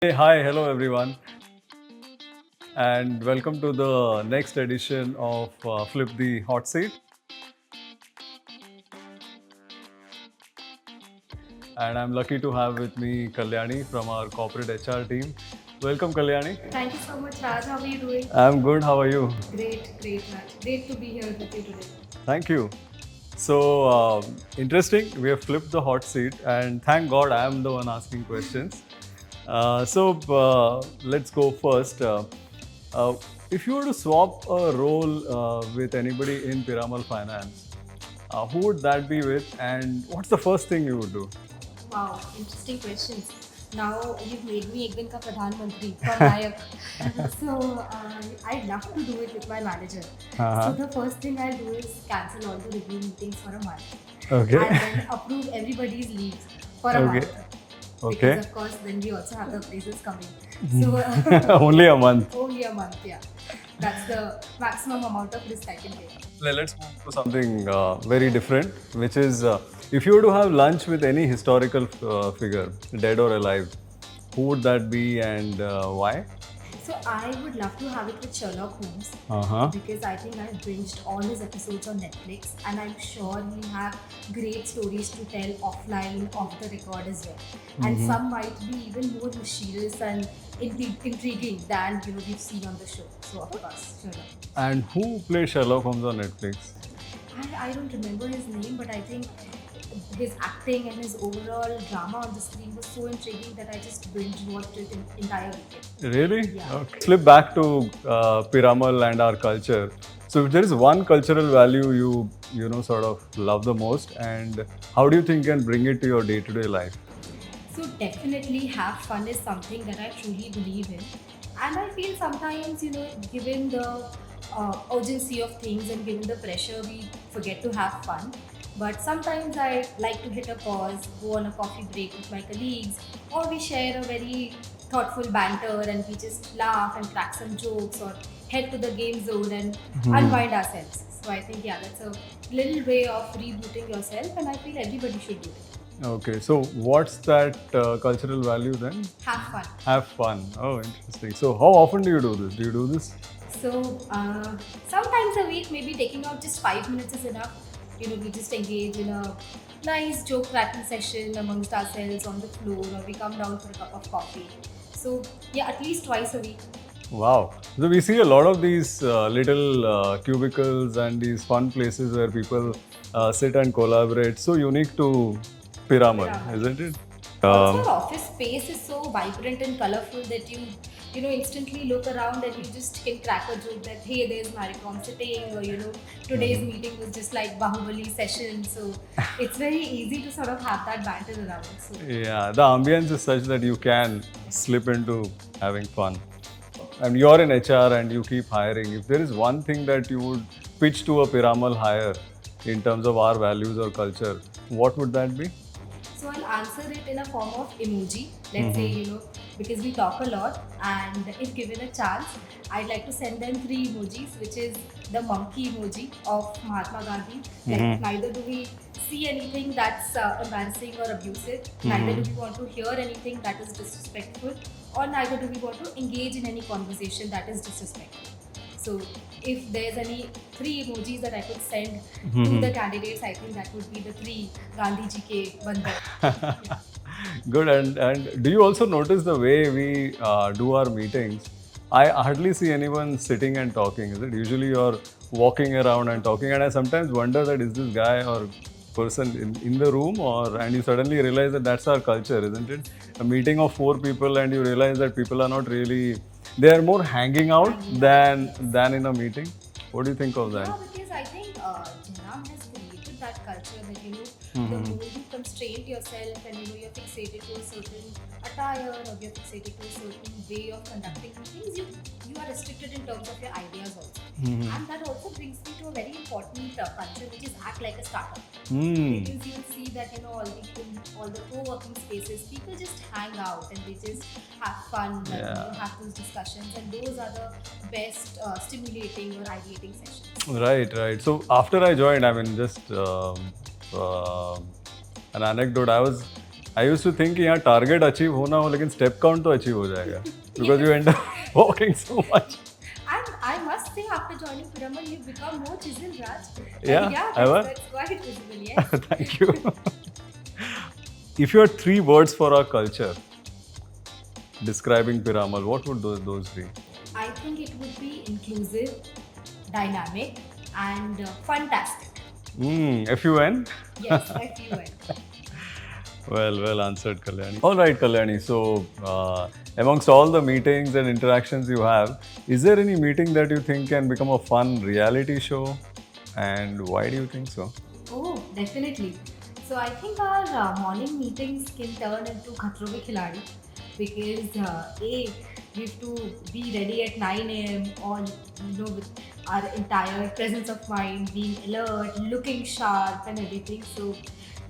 Hey, hi, hello everyone, and welcome to the next edition of Flip the Hot Seat. And I'm lucky to have with me Kalyani from our corporate HR team. Welcome, Kalyani. Thank you so much, Raj. How are you doing? I'm good. How are you? Great, Raj. Great to be here with you today. Thank you. So interesting. We have flipped the hot seat, and thank God I am the one asking questions. So let's go first. Uh, if you were to swap a role with anybody in Piramal Finance, who would that be with, and what's the first thing you would do? Wow, interesting questions. Now you've made me Ekdin ka Pradhan Mantri from Nayak. I'd love to do it with my manager. Uh-huh. So the first thing I'll do is cancel all the review meetings for a month. Okay. And then approve everybody's leaves for a Okay. month. Okay. Because of course then we also have the appraisals coming. So Only a month. only a month, yeah. That's the maximum amount of risk I can take. Let's move to something very different, which is if you were to have lunch with any historical figure, dead or alive, who would that be and why? So I would love to have it with Sherlock Holmes Uh-huh. because I think I've binged all his episodes on Netflix and I'm sure he'll have great stories to tell offline, off the record as well. And some might be even more mysterious and intriguing than we've seen on the show. So of course, Sherlock. And who played Sherlock Holmes on Netflix? I don't remember his name, but I think his acting and his overall drama on the screen was so intriguing that I just binge watched it in entire weekend. Really? Yeah. Okay. Flip back to Piramal and our culture. So if there is one cultural value you know sort of love the most, and how do you think you can bring it to your day-to-day life? So definitely have fun is something that I truly believe in. And I feel sometimes, given the urgency of things and given the pressure, we forget to have fun. But sometimes I like to hit a pause, go on a coffee break with my colleagues, or we share a very thoughtful banter and we just laugh and crack some jokes or head to the game zone and unwind ourselves. So I think, yeah, that's a little way of rebooting yourself, and I feel everybody should do it. Okay, so what's that cultural value then? Have fun. Have fun. Oh, interesting. So how often do you do this? Do you do this? So sometimes a week, maybe taking out just 5 minutes is enough. We just engage in a nice joke cracking session amongst ourselves on the floor, or we come down for a cup of coffee. So yeah, at least twice a week. Wow. So we see a lot of these little cubicles and these fun places where people sit and collaborate. So unique to Piramal, Piramal. isn't it? Also, our office space is so vibrant and colorful that you instantly look around and you just can crack a joke that hey, there's Maricom sitting, or today's meeting was just like Bahubali session. So it's very easy to sort of have that banter around. So Yeah, the ambience is such that you can slip into having fun. And you're in HR and you keep hiring. If there is one thing that you would pitch to a Piramal hire in terms of our values or culture, what would that be? So I'll answer it in a form of emoji. Let's say, because we talk a lot, and if given a chance, I'd like to send them three emojis, which is the monkey emoji of Mahatma Gandhi. Like, neither do we see anything that's embarrassing or abusive, neither do we want to hear anything that is disrespectful, or neither do we want to engage in any conversation that is disrespectful. So if there's any three emojis that I could send to the candidates, I think that would be the three Gandhi ji ke bandar. Good. And do you also notice the way we do our meetings? I hardly see anyone sitting and talking. Is it usually you're walking around and talking? And I sometimes wonder that is this guy or person in the room, or and you suddenly realize that that's our culture, isn't it? A meeting of four people and you realize that people are not really, they are more hanging out than in a meeting. What do you think of that? Yeah, because I think Jairam has created that culture that the moment you constrain yourself and you're fixated to a certain attire or you're fixated to a certain way of conducting meetings, you are restricted in terms of your ideas also. And that also brings me to a very important culture, which is act like a startup. Because you'll see that in all the co-working spaces, people just hang out and they just have fun and have those discussions, and those are the best stimulating or ideating sessions. Right. So after I joined, I mean, just an anecdote. I was I used to think कि यहाँ target achieve होना हो लेकिन step count तो achieve हो जाएगा because you end up walking so much. And I must say, after joining Piramal, you've become more chiseled, Raj. Yeah, Yeah, ever? that's quite visible, yes. Thank you. If you had 3 words for our culture describing Piramal, what would those be? I think it would be inclusive, dynamic, and fantastic. FUN? Yes, FUN. Well answered, Kalyani. All right, Kalyani. So, amongst all the meetings and interactions you have, is there any meeting that you think can become a fun reality show? And why do you think so? Oh, definitely. So I think our morning meetings can turn into Khatro Ke Khiladi because we have to be ready at 9 a.m. all with our entire presence of mind, being alert, looking sharp, and everything. So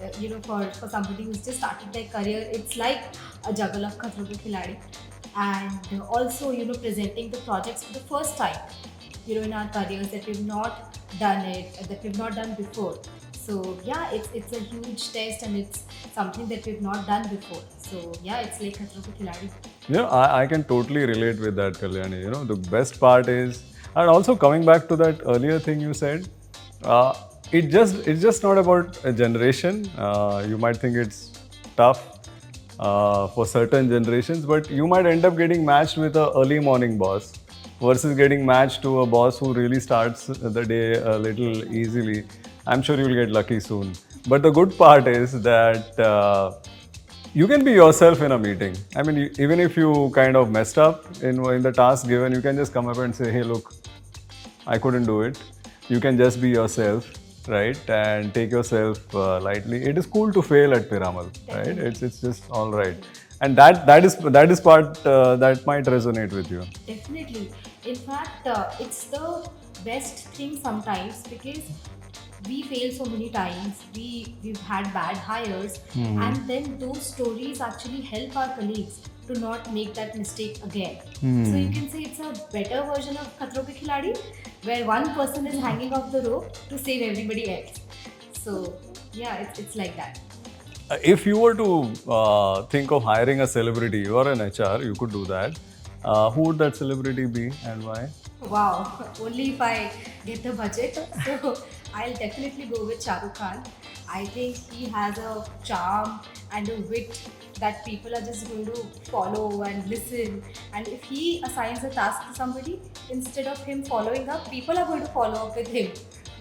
for somebody who's just started their career, it's like a juggle of Khatro Ke Khiladi, and also presenting the projects for the first time. In our careers that we've not done it, that we've not done before. So yeah, it's a huge test and it's something that we've not done before. So yeah, it's like Khatro Ke Khiladi. I can totally relate with that, Kalyani. The best part is, and also coming back to that earlier thing you said, it's just not about a generation. You might think it's tough for certain generations, but you might end up getting matched with a early morning boss versus getting matched to a boss who really starts the day a little easily. I'm sure you'll get lucky soon. But the good part is that you can be yourself in a meeting. I mean, even if you kind of messed up in the task given, you can just come up and say, hey, look, I couldn't do it. You can just be yourself, right? And take yourself lightly. It is cool to fail at Piramal, right? It's just all right. And that is part that might resonate with you. Definitely. In fact, it's the best thing sometimes because we fail so many times. We've had bad hires, and then those stories actually help our colleagues to not make that mistake again. So you can say it's a better version of Khatro Ke Khiladi, where one person is hanging off the rope to save everybody else. So yeah, it's like that. If you were to think of hiring a celebrity, you are an HR, you could do that. Who would that celebrity be and why? Wow, only if I get the budget. So I'll definitely go with Shah Rukh Khan. I think he has a charm and a wit that people are just going to follow and listen. And if he assigns a task to somebody, instead of him following up, people are going to follow up with him,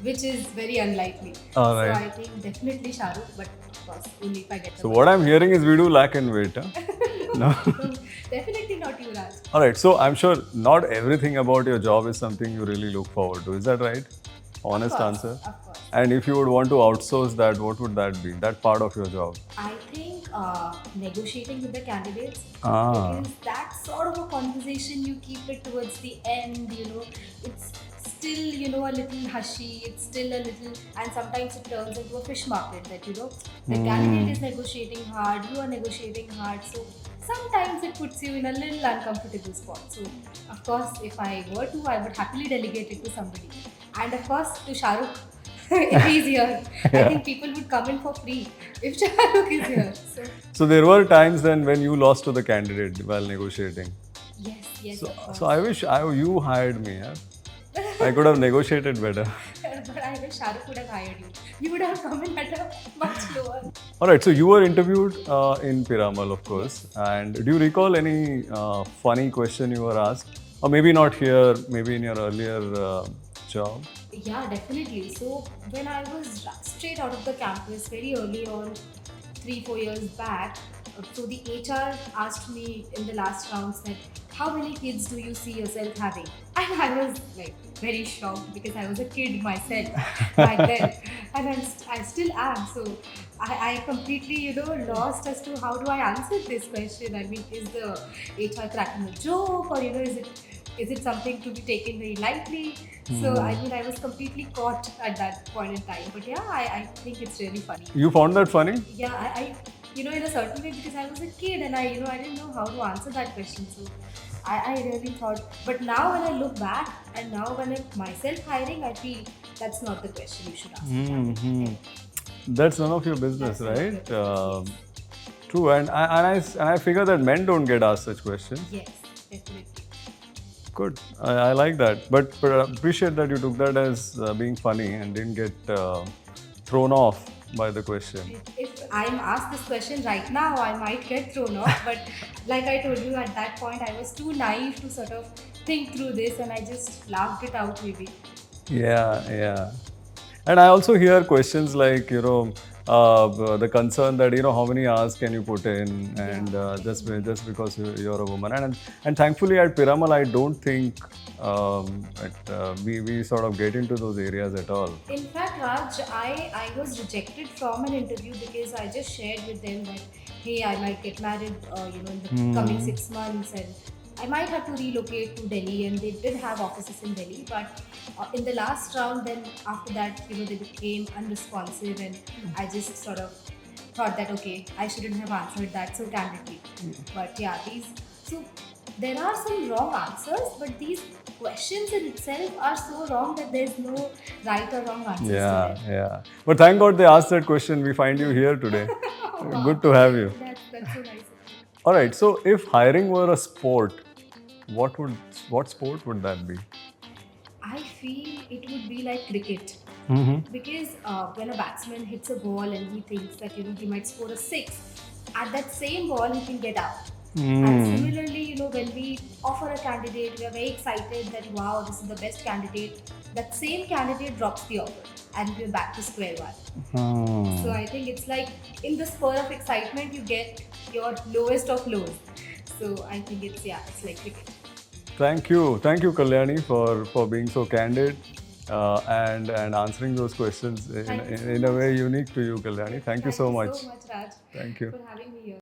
which is very unlikely. All right. So I think definitely Shah Rukh, but of course, only if I get the So what I'm hearing is we do lack in wit. Huh? No. Definitely not you, Raj. All right. So I'm sure not everything about your job is something you really look forward to. Is that right? Honest Of course, answer. Of course. And if you would want to outsource that, what would that be? That part of your job? I think negotiating with the candidates, Ah. because that sort of a conversation you keep it towards the end, it's still a little hushy, it's still a little, and sometimes it turns into a fish market that the candidate is negotiating hard, you are negotiating hard, so sometimes it puts you in a little uncomfortable spot. So of course, if I were to, I would happily delegate it to somebody, and of course to Shah Rukh. If he's here, I think people would come in for free if Shah Rukh is here. So there were times then when you lost to the candidate while negotiating. Yes, of course. So I wish you hired me. Yeah? I could have negotiated better. But I wish Shah Rukh would have hired you. You would have come in at a much lower. All right. So you were interviewed in Piramal, of course. And do you recall any funny question you were asked? Or maybe not here, maybe in your earlier job? Yeah, definitely. So when I was straight out of the campus very early on, 3-4 years back, so the HR asked me in the last rounds that how many kids do you see yourself having? And I was like very shocked because I was a kid myself back then, and I still am. So I completely lost as to how do I answer this question. I mean, is the HR cracking a joke, or is it something to be taken very lightly? So I mean, I was completely caught at that point in time. But yeah, I think it's really funny. You found that funny? Yeah, I in a certain way, because I was a kid and I didn't know how to answer that question. So I really thought. But now when I look back and now when I'm myself hiring, I feel that's not the question you should ask. That's none of your business, That's none of right? your business, True, and I figure that men don't get asked such questions. Yes, definitely. Good, I like that. But appreciate that you took that as being funny and didn't get thrown off by the question. If I'm asked this question right now, I might get thrown off. But like I told you, at that point, I was too naive to sort of think through this, and I just laughed it out maybe. Yeah, yeah. And I also hear questions like, the concern that, how many hours can you put in, and just because you're a woman. And thankfully at Piramal, I don't think we sort of get into those areas at all. In fact, Raj, I was rejected from an interview because I just shared with them that, hey, I might get married, in the coming 6 months, and I might have to relocate to Delhi, and they did have offices in Delhi. But in the last round, then after that, they became unresponsive, and I just sort of thought that okay, I shouldn't have answered that so candidly. But yeah, so there are some wrong answers, but these questions in itself are so wrong that there's no right or wrong answers Yeah, to it. yeah. But thank God they asked that question. We find you here today. Wow. Good to have you. That's so nice. All right. So if hiring were a sport, what sport would that be? I feel it would be like cricket. Because when a batsman hits a ball and he thinks that he might score a six, at that same ball he can get out. And similarly, when we offer a candidate, we are very excited that wow, this is the best candidate. That same candidate drops the offer, and we're back to square one. So I think it's like in the spur of excitement, you get your lowest of lows. So I think it's like cricket. Thank you, Kalyani, for being so candid and answering those questions Thank you so in a much. way unique to you, Kalyani. Thank you so much. So much, Raj, Thank you. for having me here.